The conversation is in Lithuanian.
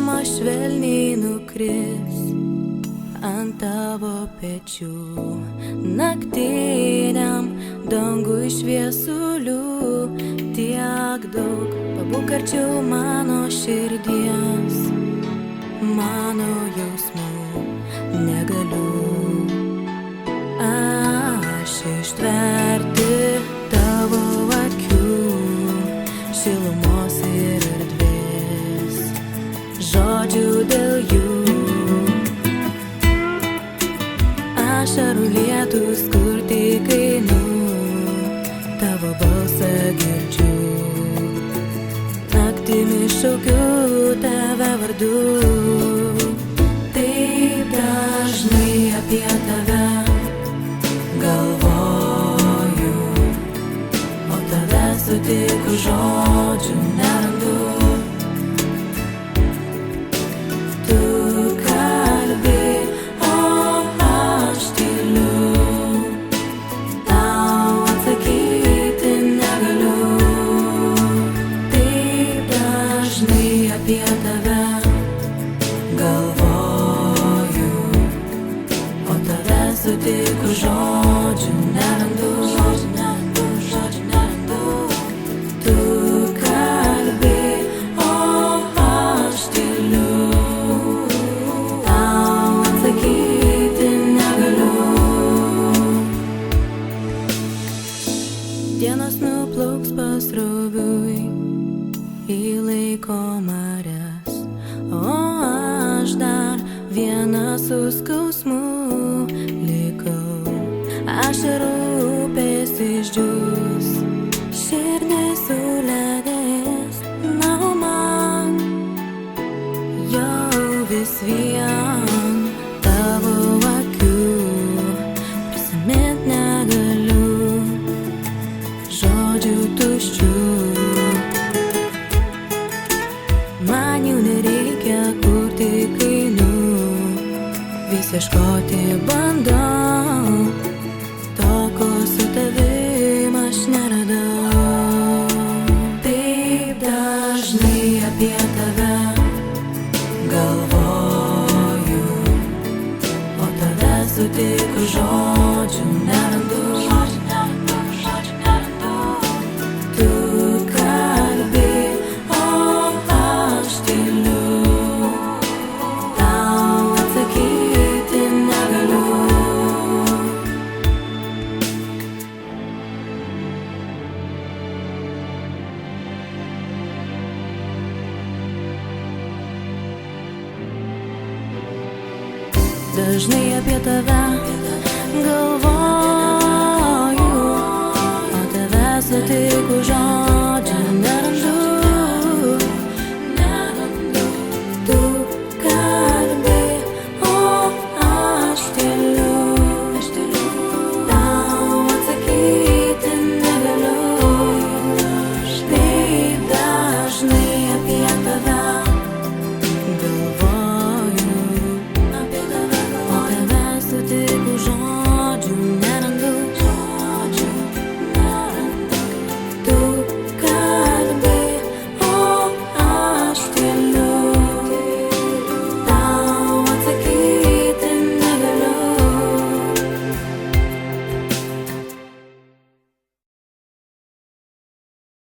Žiema švelniai nukris ant tavo pečių, naktiniam dangui šviesulių tiek daug. Pabūk arčiau mano širdies, mano jausmų negaliu aš ištverti tavo akių šilumos ir erdvės, žodžių dėl jų. Ašarų lietus, kur tik einu, tavo balsą girdžiu. Naktimi šaukiu tave vardu, taip dažnai apie tave galvoju, o tave sutikus žodžių nerandu. Tu kalbi, o aš tyliu, tau atsakyti negaliu. Taip dažnai apie tave galvoju, o tave sutikus žodžių nerandu. Tu kalbi, o aš tyliu, tau atsakyti negaliu. Dienos nuplauks pasroviui į laiko marias, o aš dar viena su skausmu likau. Ašarų upės išdžius, širdis suledės, na o man jau vis vien tavo akių prisimint negaliu, žodžių tuščių. Man jau nereikia, kur tik einu, vis ieškoti bandau to, ko su tavim aš neradau. Taip dažnai apie tave galvoju, o tave sutikus žodžių nerandu. Tu kalbi, o aš tyliu, tau atsakyti negaliu. Dažnai apie tave galvoju, o tave sutikus žodžių